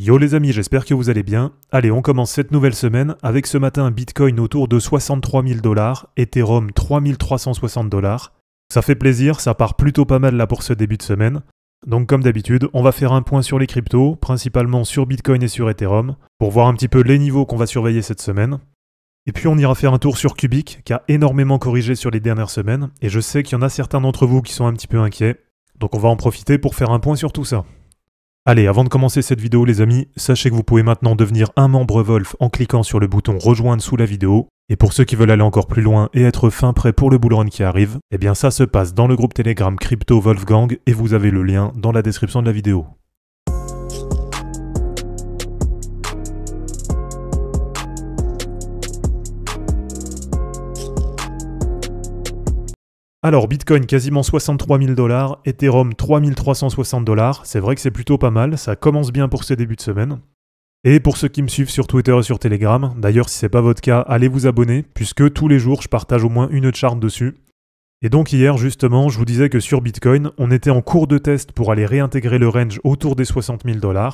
Yo les amis, j'espère que vous allez bien. Allez, on commence cette nouvelle semaine avec ce matin Bitcoin autour de 63 000 $, Ethereum 3 360 $. Ça fait plaisir, ça part plutôt pas mal là pour ce début de semaine. Donc comme d'habitude, on va faire un point sur les cryptos, principalement sur Bitcoin et sur Ethereum, pour voir un petit peu les niveaux qu'on va surveiller cette semaine. Et puis on ira faire un tour sur Cubic, qui a énormément corrigé sur les dernières semaines, et je sais qu'il y en a certains d'entre vous qui sont un petit peu inquiets. Donc on va en profiter pour faire un point sur tout ça. Allez, avant de commencer cette vidéo les amis, sachez que vous pouvez maintenant devenir un membre Wolf en cliquant sur le bouton rejoindre sous la vidéo. Et pour ceux qui veulent aller encore plus loin et être fin prêt pour le bull run qui arrive, eh bien ça se passe dans le groupe Telegram Crypto Wolfgang et vous avez le lien dans la description de la vidéo. Alors Bitcoin quasiment 63 000 $, Ethereum 3 360 $, c'est vrai que c'est plutôt pas mal, ça commence bien pour ces débuts de semaine. Et pour ceux qui me suivent sur Twitter et sur Telegram, d'ailleurs si c'est pas votre cas, allez vous abonner, puisque tous les jours je partage au moins une charte dessus. Et donc hier justement, je vous disais que sur Bitcoin, on était en cours de test pour aller réintégrer le range autour des 60 000 $.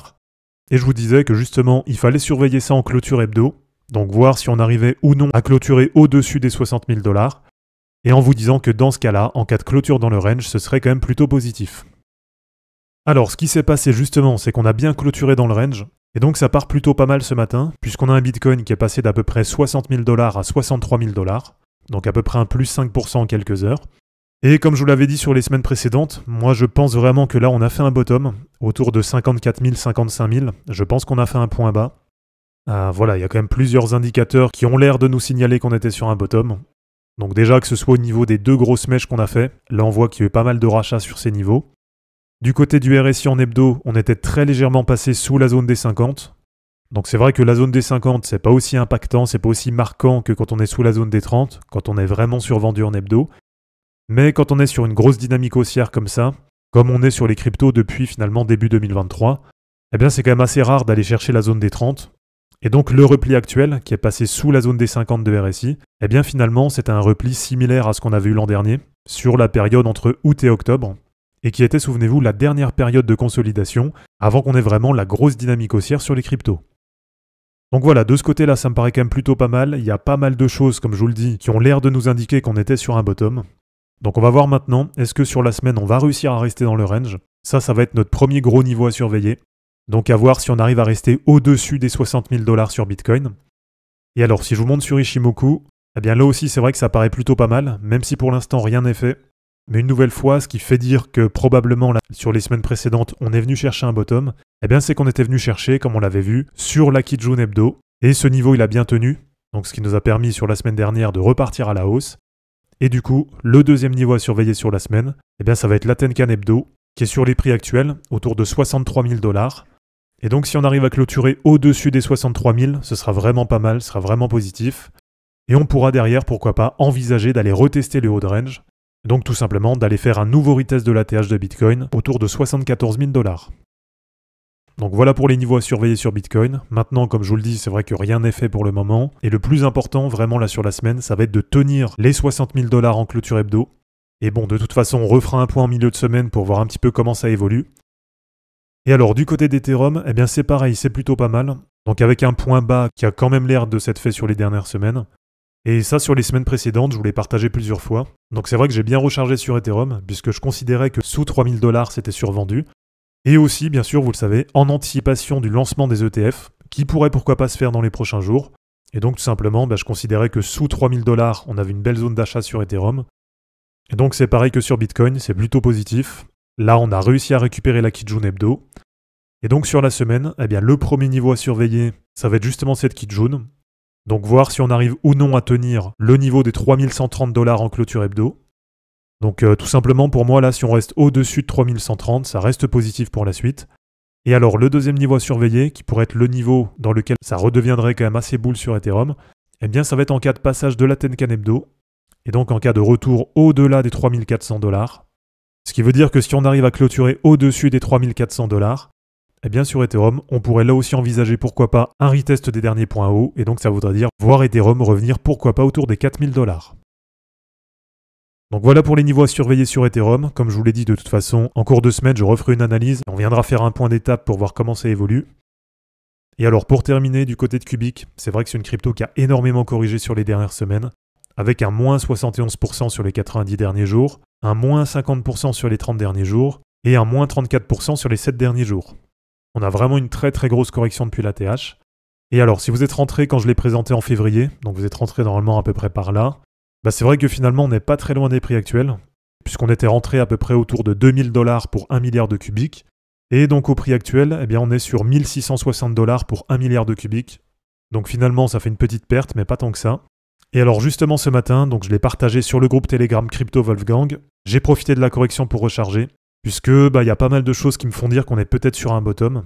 Et je vous disais que justement, il fallait surveiller ça en clôture hebdo, donc voir si on arrivait ou non à clôturer au-dessus des 60 000 $. Et en vous disant que dans ce cas-là, en cas de clôture dans le range, ce serait quand même plutôt positif. Alors, ce qui s'est passé justement, c'est qu'on a bien clôturé dans le range, et donc ça part plutôt pas mal ce matin, puisqu'on a un Bitcoin qui est passé d'à peu près 60 000 $ à 63 000 $, donc à peu près un plus 5% en quelques heures. Et comme je vous l'avais dit sur les semaines précédentes, moi je pense vraiment que là on a fait un bottom, autour de 54 000, 55 000, je pense qu'on a fait un point bas. Voilà, il y a quand même plusieurs indicateurs qui ont l'air de nous signaler qu'on était sur un bottom. Donc déjà que ce soit au niveau des deux grosses mèches qu'on a fait, là on voit qu'il y a eu pas mal de rachats sur ces niveaux. Du côté du RSI en hebdo, on était très légèrement passé sous la zone des 50. Donc c'est vrai que la zone des 50, c'est pas aussi impactant, c'est pas aussi marquant que quand on est sous la zone des 30, quand on est vraiment survendu en hebdo. Mais quand on est sur une grosse dynamique haussière comme ça, comme on est sur les cryptos depuis finalement début 2023, eh bien c'est quand même assez rare d'aller chercher la zone des 30. Et donc le repli actuel, qui est passé sous la zone des 50 de RSI, eh bien finalement c'était un repli similaire à ce qu'on avait eu l'an dernier, sur la période entre août et octobre, et qui était, souvenez-vous, la dernière période de consolidation, avant qu'on ait vraiment la grosse dynamique haussière sur les cryptos. Donc voilà, de ce côté-là, ça me paraît quand même plutôt pas mal, il y a pas mal de choses, comme je vous le dis, qui ont l'air de nous indiquer qu'on était sur un bottom. Donc on va voir maintenant, est-ce que sur la semaine on va réussir à rester dans le range? Ça va être notre premier gros niveau à surveiller. Donc à voir si on arrive à rester au-dessus des 60 000 $ sur Bitcoin. Et alors si je vous montre sur Ishimoku, eh bien là aussi c'est vrai que ça paraît plutôt pas mal, même si pour l'instant rien n'est fait. Mais une nouvelle fois, ce qui fait dire que probablement là, sur les semaines précédentes, on est venu chercher un bottom, eh bien c'est qu'on était venu chercher, comme on l'avait vu, sur la Kijun Hebdo. Et ce niveau il a bien tenu, donc ce qui nous a permis sur la semaine dernière de repartir à la hausse. Et du coup, le deuxième niveau à surveiller sur la semaine, eh bien ça va être la Tenkan Hebdo, qui est sur les prix actuels, autour de 63 000 $. Et donc si on arrive à clôturer au-dessus des 63 000, ce sera vraiment pas mal, ce sera vraiment positif. Et on pourra derrière, pourquoi pas, envisager d'aller retester le haut de range. Donc tout simplement d'aller faire un nouveau retest de l'ATH de Bitcoin autour de 74 000 $. Donc voilà pour les niveaux à surveiller sur Bitcoin. Maintenant, comme je vous le dis, c'est vrai que rien n'est fait pour le moment. Et le plus important, vraiment là sur la semaine, ça va être de tenir les 60 000 $ en clôture hebdo. Et bon, de toute façon, on refera un point en milieu de semaine pour voir un petit peu comment ça évolue. Et alors du côté d'Ethereum, eh bien c'est pareil, c'est plutôt pas mal. Donc avec un point bas qui a quand même l'air de s'être fait sur les dernières semaines. Et ça sur les semaines précédentes, je vous l'ai partagé plusieurs fois. Donc c'est vrai que j'ai bien rechargé sur Ethereum, puisque je considérais que sous 3 000 $ c'était survendu. Et aussi, bien sûr, vous le savez, en anticipation du lancement des ETF, qui pourrait pourquoi pas se faire dans les prochains jours. Et donc tout simplement, je considérais que sous 3 000 $, on avait une belle zone d'achat sur Ethereum. Et donc c'est pareil que sur Bitcoin, c'est plutôt positif. Là, on a réussi à récupérer la Kijun Hebdo. Et donc sur la semaine, eh bien, le premier niveau à surveiller, ça va être justement cette Kijun. Donc voir si on arrive ou non à tenir le niveau des 3 130 $ en clôture hebdo. Donc tout simplement pour moi, là, si on reste au-dessus de 3 130, ça reste positif pour la suite. Et alors le deuxième niveau à surveiller, qui pourrait être le niveau dans lequel ça redeviendrait quand même assez bull sur Ethereum, eh bien ça va être en cas de passage de la Tenkan Hebdo. Et donc en cas de retour au-delà des 3 400 $. Ce qui veut dire que si on arrive à clôturer au-dessus des 3 400 $, eh bien sur Ethereum, on pourrait là aussi envisager pourquoi pas un retest des derniers points hauts, et donc ça voudrait dire voir Ethereum revenir pourquoi pas autour des 4 000 $. Donc voilà pour les niveaux à surveiller sur Ethereum. Comme je vous l'ai dit de toute façon, en cours de semaine, je referai une analyse, on viendra faire un point d'étape pour voir comment ça évolue. Et alors pour terminer du côté de Cubic, c'est vrai que c'est une crypto qui a énormément corrigé sur les dernières semaines, avec un moins 71% sur les 90 derniers jours, un moins 50% sur les 30 derniers jours, et un moins 34% sur les 7 derniers jours. On a vraiment une très très grosse correction depuis l'ATH. Et alors, si vous êtes rentré quand je l'ai présenté en février, donc vous êtes rentré normalement à peu près par là, c'est vrai que finalement on n'est pas très loin des prix actuels, puisqu'on était rentré à peu près autour de 2000 $ pour 1 milliard de cubiques, et donc au prix actuel, eh bien on est sur 1660 $ pour 1 milliard de cubiques. Donc finalement ça fait une petite perte, mais pas tant que ça. Et alors justement ce matin, donc je l'ai partagé sur le groupe Telegram Crypto Wolfgang, j'ai profité de la correction pour recharger, puisque y a pas mal de choses qui me font dire qu'on est peut-être sur un bottom.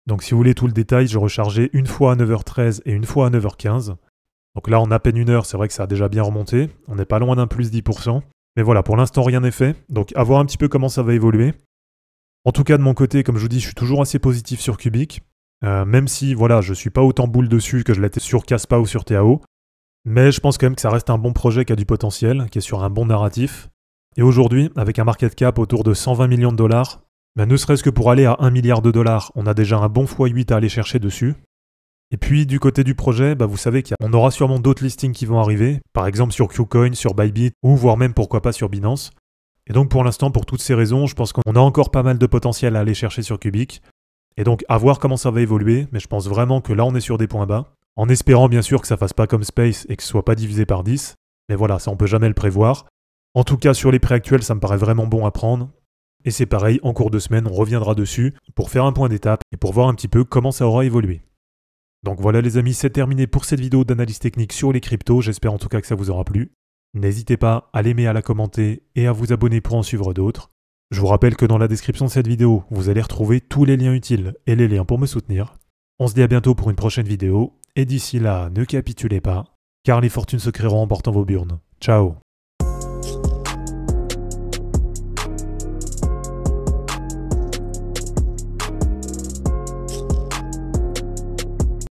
Donc si vous voulez tout le détail, j'ai rechargé une fois à 9h13 et une fois à 9h15. Donc là en à peine une heure, c'est vrai que ça a déjà bien remonté, on n'est pas loin d'un plus 10%. Mais voilà, pour l'instant rien n'est fait, donc à voir un petit peu comment ça va évoluer. En tout cas de mon côté, comme je vous dis, je suis toujours assez positif sur Cubic, même si voilà, je suis pas autant boule dessus que je l'étais sur Kaspa ou sur TAO. Mais je pense quand même que ça reste un bon projet qui a du potentiel, qui est sur un bon narratif. Et aujourd'hui, avec un market cap autour de 120 millions de dollars, ne serait-ce que pour aller à 1 milliard de dollars, on a déjà un bon x8 à aller chercher dessus. Et puis du côté du projet, vous savez qu'on aura sûrement d'autres listings qui vont arriver, par exemple sur KuCoin, sur Bybit, ou voire même pourquoi pas sur Binance. Et donc pour l'instant, pour toutes ces raisons, je pense qu'on a encore pas mal de potentiel à aller chercher sur Cubic. Et donc à voir comment ça va évoluer, mais je pense vraiment que là on est sur des points bas, en espérant bien sûr que ça fasse pas comme Space et que ce soit pas divisé par 10. Mais voilà, ça on peut jamais le prévoir. En tout cas sur les prix actuels, ça me paraît vraiment bon à prendre. Et c'est pareil, en cours de semaine, on reviendra dessus pour faire un point d'étape et pour voir un petit peu comment ça aura évolué. Donc voilà les amis, c'est terminé pour cette vidéo d'analyse technique sur les cryptos, j'espère en tout cas que ça vous aura plu. N'hésitez pas à l'aimer, à la commenter et à vous abonner pour en suivre d'autres. Je vous rappelle que dans la description de cette vidéo, vous allez retrouver tous les liens utiles et les liens pour me soutenir. On se dit à bientôt pour une prochaine vidéo, et d'ici là, ne capitulez pas, car les fortunes se créeront en portant vos burnes. Ciao!